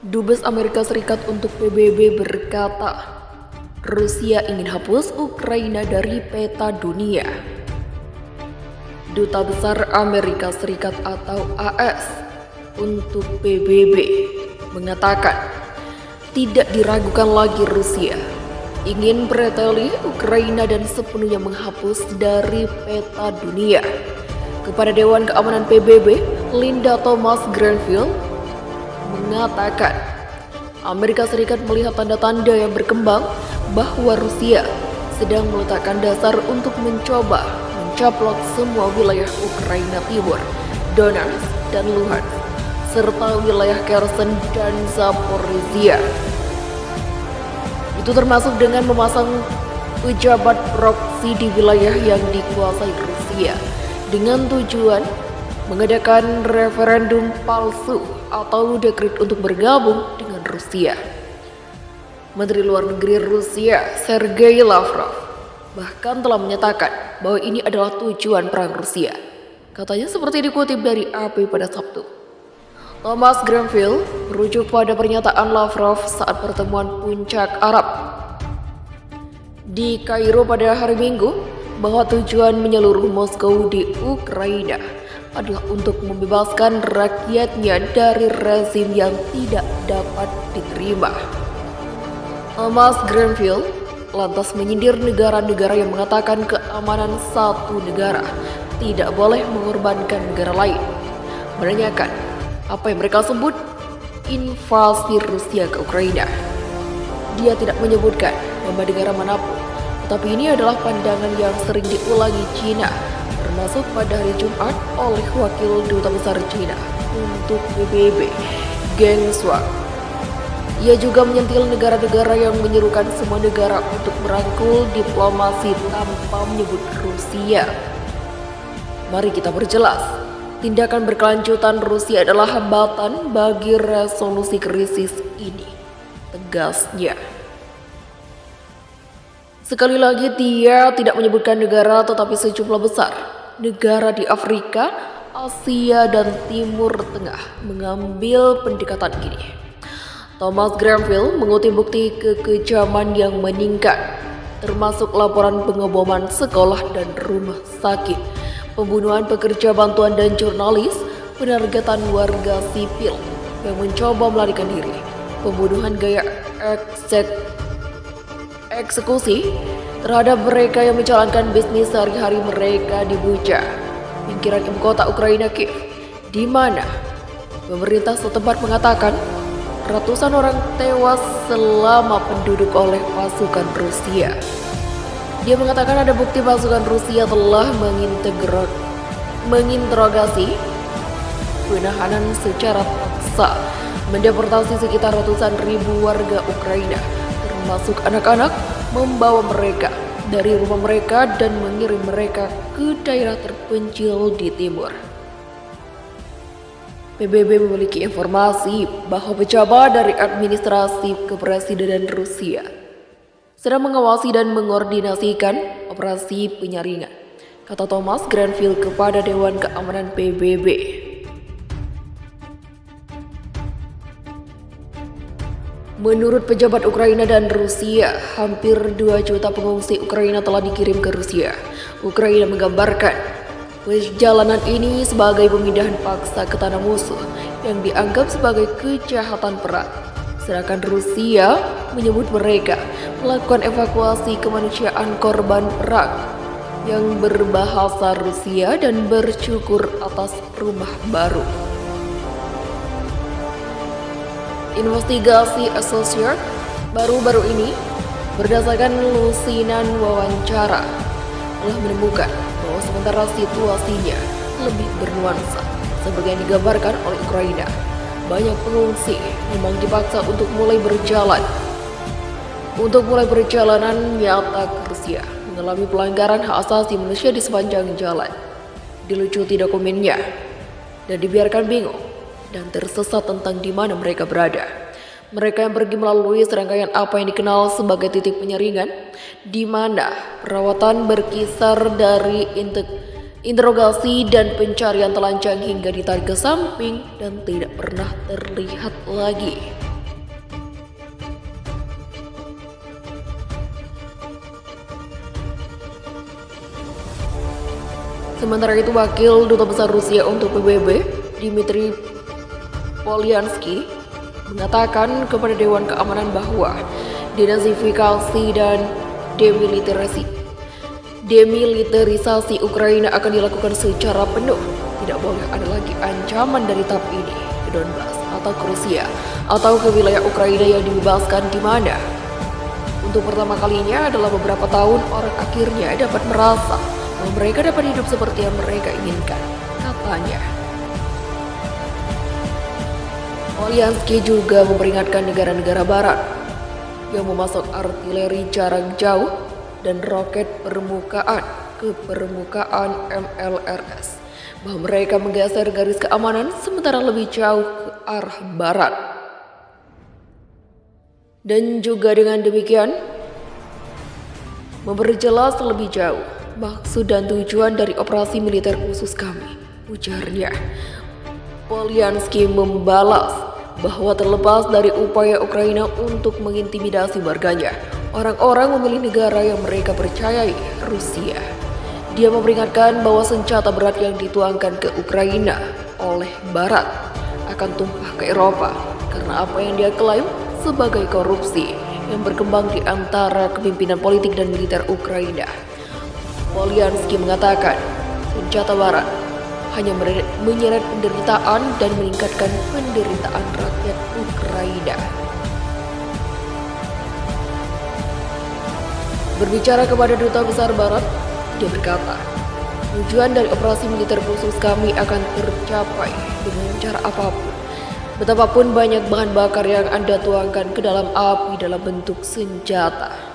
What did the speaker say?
Dubes Amerika Serikat untuk PBB berkata, Rusia ingin hapus Ukraina dari peta dunia. Duta Besar Amerika Serikat atau AS untuk PBB mengatakan, tidak diragukan lagi Rusia ingin bereteli Ukraina dan sepenuhnya menghapus dari peta dunia. Kepada Dewan Keamanan PBB, Linda Thomas-Greenfield mengatakan Amerika Serikat melihat tanda-tanda yang berkembang bahwa Rusia sedang meletakkan dasar untuk mencoba mencaplok semua wilayah Ukraina Timur, Donetsk dan Luhansk, serta wilayah Kherson dan Zaporizhia. Itu termasuk dengan memasang pejabat proksi di wilayah yang dikuasai Rusia dengan tujuan mengadakan referendum palsu atau dekret untuk bergabung dengan Rusia. Menteri Luar Negeri Rusia, Sergei Lavrov, bahkan telah menyatakan bahwa ini adalah tujuan perang Rusia. Katanya seperti dikutip dari AP pada Sabtu. Thomas Greenfield merujuk pada pernyataan Lavrov saat pertemuan puncak Arab di Kairo pada hari Minggu bahwa tujuan menyeluruh Moskow di Ukraina adalah untuk membebaskan rakyatnya dari rezim yang tidak dapat diterima. Thomas Greenfield lantas menyindir negara-negara yang mengatakan keamanan satu negara tidak boleh mengorbankan negara lain, menanyakan apa yang mereka sebut invasi Rusia ke Ukraina. Dia tidak menyebutkan nama negara manapun, tetapi ini adalah pandangan yang sering diulangi China, termasuk pada hari Jumat oleh Wakil Duta Besar China untuk PBB, Geng Shuang. Ia juga menyentil negara-negara yang menyerukan semua negara untuk merangkul diplomasi tanpa menyebut Rusia. Mari kita perjelas. Tindakan berkelanjutan Rusia adalah hambatan bagi resolusi krisis ini, tegasnya. Sekali lagi dia tidak menyebutkan negara tetapi sejumlah besar negara di Afrika, Asia dan Timur Tengah mengambil pendekatan ini. Thomas Greenfield mengutip bukti kekejaman yang meningkat, termasuk laporan pengeboman sekolah dan rumah sakit, pembunuhan pekerja bantuan dan jurnalis, penargetan warga sipil yang mencoba melarikan diri, pembunuhan gaya eksekusi terhadap mereka yang menjalankan bisnis sehari-hari mereka di Bucha, pinggiran ibu kota Ukraina Kiev, di mana pemerintah setempat mengatakan ratusan orang tewas selama penduduk oleh pasukan Rusia. Dia mengatakan ada bukti pasukan Rusia telah menginterogasi penahanan secara paksa, mendeportasi sekitar ratusan ribu warga Ukraina, termasuk anak-anak, membawa mereka dari rumah mereka dan mengirim mereka ke daerah terpencil di timur. PBB memiliki informasi bahwa pejabat dari administrasi kepresidenan Rusia sedang mengawasi dan mengordinasikan operasi penyaringan, kata Thomas Greenfield kepada Dewan Keamanan PBB. Menurut pejabat Ukraina dan Rusia, hampir 2 juta pengungsi Ukraina telah dikirim ke Rusia. Ukraina menggambarkan perjalanan ini sebagai pemindahan paksa ke tanah musuh yang dianggap sebagai kejahatan perang. Sedangkan Rusia menyebut mereka melakukan evakuasi kemanusiaan korban perang yang berbahasa Rusia dan bersyukur atas rumah baru. Investigasi Associated baru-baru ini berdasarkan lusinan wawancara telah menemukan bahwa sementara situasinya lebih bernuansa sebagai yang digambarkan oleh Ukraina, banyak pengungsi memang dipaksa untuk mulai perjalanan nyata ke Rusia, mengalami pelanggaran hak asasi manusia di sepanjang jalan, dilucuti dokumennya, dan dibiarkan bingung dan tersesat tentang di mana mereka berada. Mereka yang pergi melalui serangkaian apa yang dikenal sebagai titik penyaringan, di mana perawatan berkisar dari interogasi dan pencarian telanjang hingga ditarik ke samping dan tidak pernah terlihat lagi. Sementara itu, Wakil Duta Besar Rusia untuk PBB, Dmitry Polyansky, mengatakan kepada Dewan Keamanan bahwa denazifikasi dan demilitarisasi Ukraina akan dilakukan secara penuh. Tidak boleh ada lagi ancaman dari tahap ini ke Donbas atau ke Rusia atau ke wilayah Ukraina yang dibebaskan di mana. Untuk pertama kalinya adalah beberapa tahun orang akhirnya dapat merasa bahwa mereka dapat hidup seperti yang mereka inginkan, katanya. Polyansky juga memperingatkan negara-negara barat yang memasok artileri jarak jauh dan roket permukaan ke permukaan MLRS bahwa mereka menggeser garis keamanan sementara lebih jauh ke arah barat. Dan juga dengan demikian memperjelas lebih jauh maksud dan tujuan dari operasi militer khusus kami, ujarnya. Polyansky membalas bahwa terlepas dari upaya Ukraina untuk mengintimidasi warganya, orang-orang memilih negara yang mereka percayai, Rusia. Dia memperingatkan bahwa senjata berat yang dituangkan ke Ukraina oleh Barat akan tumpah ke Eropa karena apa yang dia klaim sebagai korupsi yang berkembang di antara kepimpinan politik dan militer Ukraina. Polyansky mengatakan senjata Barat hanya menyeret penderitaan dan meningkatkan penderitaan rakyat Ukraina. Berbicara kepada Duta Besar Barat, dia berkata, tujuan dari operasi militer khusus kami akan tercapai dengan cara apapun. Betapapun banyak bahan bakar yang Anda tuangkan ke dalam api dalam bentuk senjata.